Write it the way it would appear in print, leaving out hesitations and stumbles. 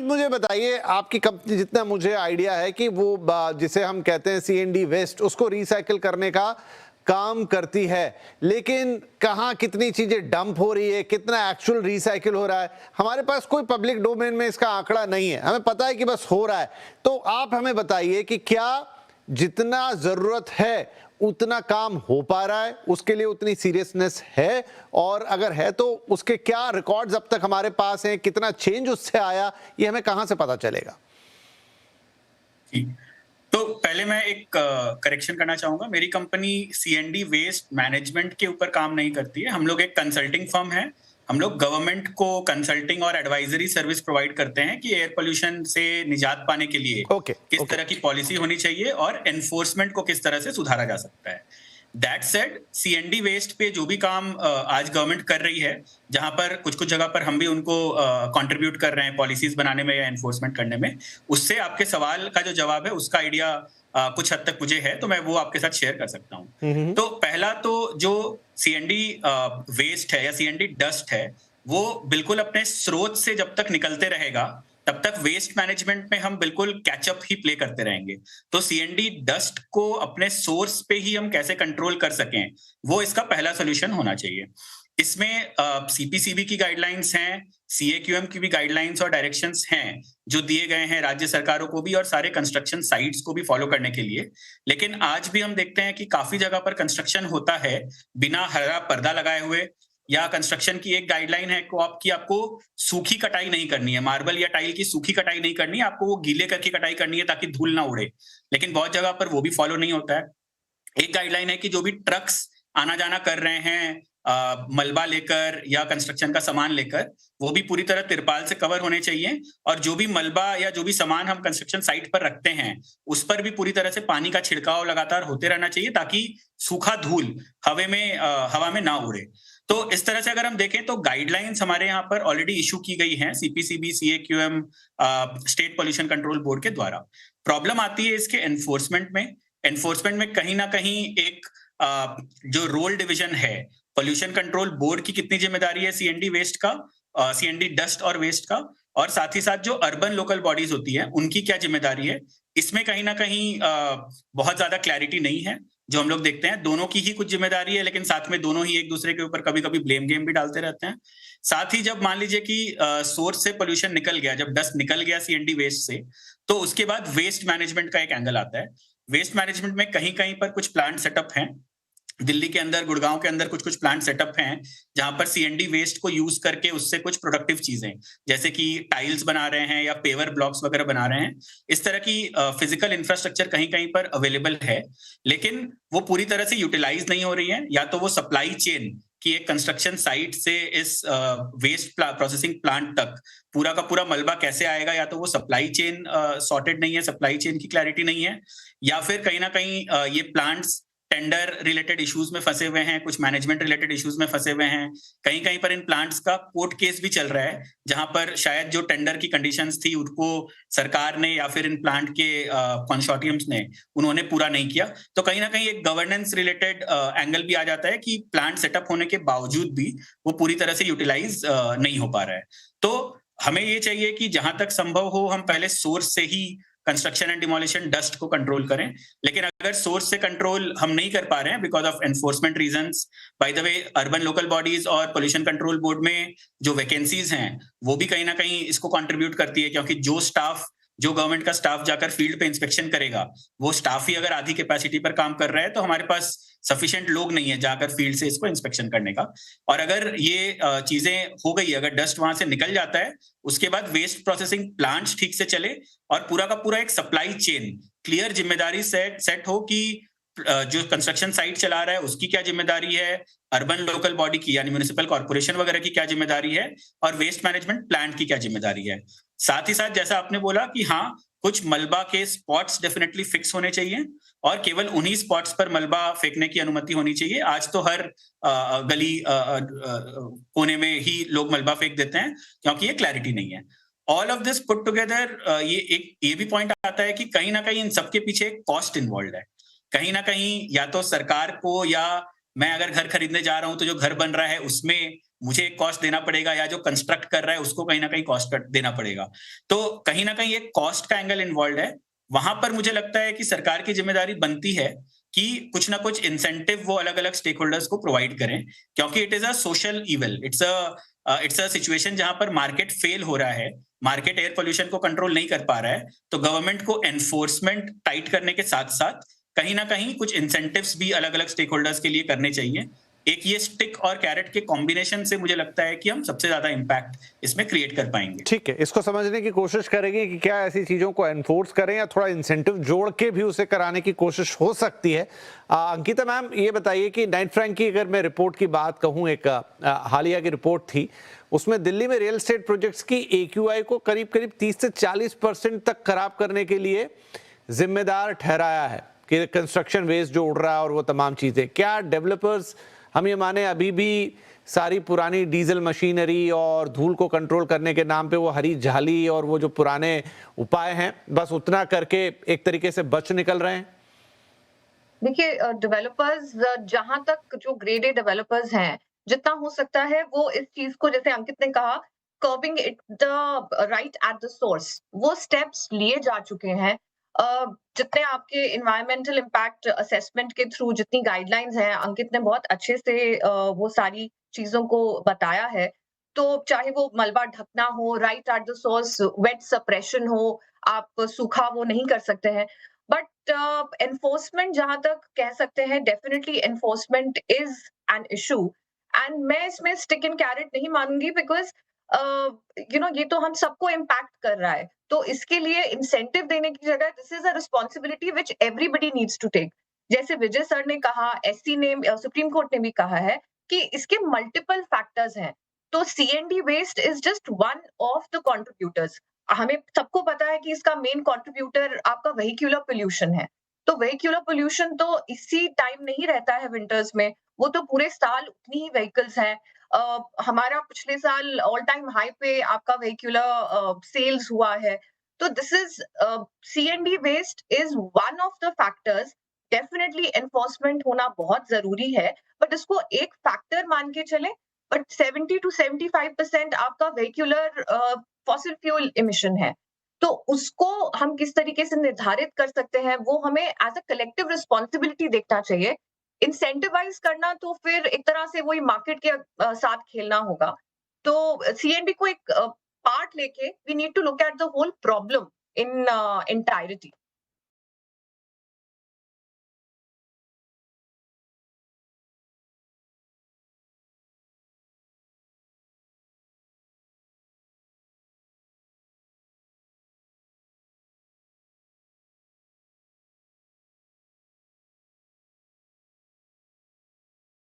मुझे बताइए, आपकी कंपनी, जितना मुझे आइडिया है कि वो जिसे हम कहते हैं सीएनडी वेस्ट, उसको रिसाइकिल करने का काम करती है, लेकिन कहाँ कितनी चीजें डंप हो रही है, कितना एक्चुअल रिसाइकिल हो रहा है, हमारे पास कोई पब्लिक डोमेन में इसका आंकड़ा नहीं है। हमें पता है कि बस हो रहा है। तो आप हमें बताइए कि क्या जितना जरूरत है उतना काम हो पा रहा है, उसके लिए उतनी सीरियसनेस है, और अगर है तो उसके क्या रिकॉर्ड्स अब तक हमारे पास हैं, कितना चेंज उससे आया, ये हमें कहां से पता चलेगा? तो पहले मैं एक करेक्शन करना चाहूंगा। मेरी कंपनी सीएनडी वेस्ट मैनेजमेंट के ऊपर काम नहीं करती है। हम लोग एक कंसल्टिंग फर्म है। हम लोग गवर्नमेंट को कंसल्टिंग और एडवाइजरी सर्विस प्रोवाइड करते हैं कि एयर पोल्यूशन से निजात पाने के लिए किस तरह की पॉलिसी होनी चाहिए और एनफोर्समेंट को किस तरह से सुधारा जा सकता है। दैट सेड, सीएनडी वेस्ट पे जो भी काम आज गवर्नमेंट कर रही है, जहां पर कुछ कुछ जगह पर हम भी उनको कंट्रीब्यूट कर रहे हैं पॉलिसीज बनाने में या एनफोर्समेंट करने में, उससे आपके सवाल का जो जवाब है उसका आइडिया कुछ हद तक मुझे है, तो मैं वो आपके साथ शेयर कर सकता हूँ। तो पहला तो जो सीएनडी वेस्ट है या सीएनडी डस्ट है, वो बिल्कुल अपने स्रोत से जब तक निकलते रहेगा तब तक वेस्ट मैनेजमेंट में हम बिल्कुल कैचअप ही प्ले करते रहेंगे। तो सीएनडी डस्ट को अपने सोर्स पे ही हम कैसे कंट्रोल कर सकें, वो इसका पहला सोल्यूशन होना चाहिए। इसमें सीपीसीबी की गाइडलाइंस हैं, सीएक्यूएम की भी गाइडलाइंस और डायरेक्शंस हैं जो दिए गए हैं राज्य सरकारों को भी और सारे कंस्ट्रक्शन साइट्स को भी फॉलो करने के लिए। लेकिन आज भी हम देखते हैं कि काफी जगह पर कंस्ट्रक्शन होता है बिना हरा पर्दा लगाए हुए, या कंस्ट्रक्शन की एक गाइडलाइन है को आपकी आपको सूखी कटाई नहीं करनी है, मार्बल या टाइल की सूखी कटाई नहीं करनी है, आपको वो गीले करके कटाई करनी है ताकि धूल ना उड़े। लेकिन बहुत जगह पर वो भी फॉलो नहीं होता है। एक गाइडलाइन है कि जो भी ट्रक्स आना जाना कर रहे हैं मलबा लेकर या कंस्ट्रक्शन का सामान लेकर, वो भी पूरी तरह तिरपाल से कवर होने चाहिए, और जो भी मलबा या जो भी सामान हम कंस्ट्रक्शन साइट पर रखते हैं उस पर भी पूरी तरह से पानी का छिड़काव लगातार होते रहना चाहिए ताकि सूखा धूल हवा में ना उड़े। तो इस तरह से अगर हम देखें तो गाइडलाइंस हमारे यहाँ पर ऑलरेडी इशू की गई हैं CPCB, CAQM, state pollution control board के द्वारा। प्रॉब्लम आती है इसके एनफोर्समेंट में। एनफोर्समेंट में कहीं ना कहीं एक जो रोल डिवीजन है, पोल्यूशन कंट्रोल बोर्ड की कितनी जिम्मेदारी है सीएनडी वेस्ट का, सीएनडी डस्ट और वेस्ट का, और साथ ही साथ जो अर्बन लोकल बॉडीज होती है उनकी क्या जिम्मेदारी है, इसमें कहीं ना कहीं बहुत ज्यादा क्लैरिटी नहीं है। जो हम लोग देखते हैं दोनों की ही कुछ जिम्मेदारी है, लेकिन साथ में दोनों ही एक दूसरे के ऊपर कभी कभी ब्लेम गेम भी डालते रहते हैं। साथ ही जब मान लीजिए कि सोर्स से पोल्यूशन निकल गया, जब डस्ट निकल गया सीएनडी वेस्ट से, तो उसके बाद वेस्ट मैनेजमेंट का एक एंगल आता है। वेस्ट मैनेजमेंट में कहीं कहीं पर कुछ प्लांट सेटअप हैं, दिल्ली के अंदर, गुड़गांव के अंदर कुछ कुछ प्लांट सेटअप हैं जहां पर सीएनडी वेस्ट को यूज करके उससे कुछ प्रोडक्टिव चीजें, जैसे कि टाइल्स बना रहे हैं या पेवर ब्लॉक्स वगैरह बना रहे हैं। इस तरह की फिजिकल इंफ्रास्ट्रक्चर कहीं कहीं पर अवेलेबल है, लेकिन वो पूरी तरह से यूटिलाइज नहीं हो रही है। या तो वो सप्लाई चेन कि एक कंस्ट्रक्शन साइट से इस वेस्ट प्रोसेसिंग प्लांट तक पूरा का पूरा मलबा कैसे आएगा, या तो वो सप्लाई चेन सॉर्टेड नहीं है, सप्लाई चेन की क्लैरिटी नहीं है, या फिर कहीं ना कहीं ये प्लांट्स टेंडर रिलेटेड इश्यूज में फंसे हुए हैं, कुछ मैनेजमेंट रिलेटेड इश्यूज में फंसे हुए हैं। कहीं कहीं पर इन प्लांट्स का कोर्ट केस भी चल रहा है, जहां पर शायद जो टेंडर की कंडीशंस थी उनको सरकार ने या फिर इन प्लांट के कंसोर्टियम्स ने उन्होंने पूरा नहीं किया। तो कहीं ना कहीं एक गवर्नेंस रिलेटेड एंगल भी आ जाता है कि प्लांट सेटअप होने के बावजूद भी वो पूरी तरह से यूटिलाइज नहीं हो पा रहा है। तो हमें ये चाहिए कि जहां तक संभव हो हम पहले सोर्स से ही कंस्ट्रक्शन एंड डिमोलिशन डस्ट को कंट्रोल करें। लेकिन अगर सोर्स से कंट्रोल हम नहीं कर पा रहे हैं because of enforcement reasons, by the way urban local bodies और पोल्यूशन कंट्रोल बोर्ड में जो वैकेंसीज हैं वो भी कहीं ना कहीं इसको कंट्रीब्यूट करती है, क्योंकि जो गवर्नमेंट का स्टाफ जाकर फील्ड पे इंस्पेक्शन करेगा, वो स्टाफ ही अगर आधी कैपेसिटी पर काम कर रहा है तो हमारे पास सफिशिएंट लोग नहीं है जाकर फील्ड से इसको इंस्पेक्शन करने का। और अगर ये चीजें हो गई, अगर डस्ट वहां से निकल जाता है, उसके बाद वेस्ट प्रोसेसिंग प्लांट्स ठीक से चले और पूरा का पूरा एक सप्लाई चेन क्लियर जिम्मेदारी सेट हो कि जो कंस्ट्रक्शन साइट चला रहा है उसकी क्या जिम्मेदारी है, अर्बन लोकल बॉडी की यानी म्युनिसिपल कॉर्पोरेशन वगैरह की क्या जिम्मेदारी है, और वेस्ट मैनेजमेंट प्लांट की क्या जिम्मेदारी है। साथ ही साथ जैसा आपने बोला कि हाँ, कुछ मलबा के स्पॉट्स डेफिनेटली फिक्स होने चाहिए और केवल उन्हीं स्पॉट्स पर मलबा फेंकने की अनुमति होनी चाहिए। आज तो हर गली कोने में ही लोग मलबा फेंक देते हैं क्योंकि ये क्लैरिटी नहीं है। All of this put together ये भी पॉइंट आता है कि कहीं ना कहीं इन सबके पीछे कॉस्ट इन्वॉल्व है। कहीं ना कहीं या तो सरकार को, या मैं अगर घर खरीदने जा रहा हूं तो जो घर बन रहा है उसमें मुझे एक कॉस्ट देना पड़ेगा या जो कंस्ट्रक्ट कर रहा है उसको कहीं ना कहीं कॉस्ट देना पड़ेगा। तो कहीं ना कहीं एक कॉस्ट का एंगल इन्वॉल्व है। वहां पर मुझे लगता है कि सरकार की जिम्मेदारी बनती है कि कुछ ना कुछ इंसेंटिव वो अलग अलग स्टेक होल्डर्स को प्रोवाइड करें, क्योंकि it is a social evil, it's a situation जहां पर मार्केट फेल हो रहा है, मार्केट एयर पोल्यूशन को कंट्रोल नहीं कर पा रहा है, तो गवर्नमेंट को एनफोर्समेंट टाइट करने के साथ साथ कहीं ना कहीं कुछ इंसेंटिव्स भी अलग अलग स्टेक होल्डर्स के लिए करने चाहिए। एक ये स्टिक और कैरेट के कॉम्बिनेशन से मुझे लगता है कि हम सबसे ज्यादा इंपैक्ट इसमें क्रिएट कर पाएंगे। ठीक है, इसको समझने की कोशिश करेंगे कि क्या ऐसी चीजों को एनफोर्स करें या थोड़ा इंसेंटिव जोड़ के भी उसे कराने की कोशिश हो सकती है। अंकिता मैम, ये बताइए कि नाइट फ्रैंक की अगर मैं रिपोर्ट की बात कहूं, एक हालिया की रिपोर्ट थी, उसमें दिल्ली में रियल एस्टेट प्रोजेक्ट्स की AQI को करीब करीब 30 से 40% तक खराब करने के लिए जिम्मेदार ठहराया है कि कंस्ट्रक्शन वेस्ट जो उड़ रहा है और वो तमाम चीजें। क्या डेवलपर्स, हम ये माने, अभी भी सारी पुरानी डीजल मशीनरी और धूल को कंट्रोल करने के नाम पे वो हरी झाली और वो जो पुराने उपाय हैं बस उतना करके एक तरीके से बच निकल रहे हैं? देखिए, डेवलपर्स, जहां तक जो ग्रेड ए डेवलपर्स हैं, जितना हो सकता है वो इस चीज को, जैसे अंकित ने कहा, curbing it the right at the source, वो स्टेप्स लिए जा चुके हैं। जितने आपके इन्वायरमेंटल इम्पैक्ट असेसमेंट के थ्रू जितनी गाइडलाइंस हैं, अंकित ने बहुत अच्छे से वो सारी चीजों को बताया है। तो चाहे वो मलबा ढकना हो, right at the source, wet suppression हो, आप सूखा वो नहीं कर सकते हैं। बट एनफोर्समेंट, जहां तक कह सकते हैं, definitely enforcement is an issue. And मैं इसमें स्टिक एंड कैरेट नहीं मानूंगी, बिकॉज ये तो हम सबको इम्पैक्ट कर रहा है। तो इसके लिए इंसेंटिव देने की जगह this is a responsibility which everybody needs to take. जैसे विजय सर ने कहा, एससी ने, सुप्रीम कोर्ट ने भी कहा है कि इसके मल्टीपल फैक्टर्स हैं। तो C and D waste is just one of the contributors. हमें सबको पता है कि इसका मेन कंट्रीब्यूटर आपका वेहिकुलर पोल्यूशन है। तो वेहिकुलर पोल्यूशन तो इसी टाइम नहीं रहता है विंटर्स में, वो तो पूरे साल उतनी ही व्हीकल्स हैं। हमारा पिछले साल ऑल टाइम हाई पे आपका वेहिकुलर सेल्स हुआ है। तो this is, C and D waste is one of the factors. Definitely enforcement होना बहुत जरूरी है, बट इसको एक फैक्टर मान के चले। बट 70 to 75% आपका वेहिकुलर फॉसिल फ्यूल इमिशन है। तो उसको हम किस तरीके से निर्धारित कर सकते हैं, वो हमें एज अ कलेक्टिव रिस्पॉन्सिबिलिटी देखना चाहिए। इंसेंटिवाइज करना तो फिर एक तरह से वही मार्केट के साथ खेलना होगा। तो सीएनडी को एक पार्ट लेके we need to look at the whole problem in entirety.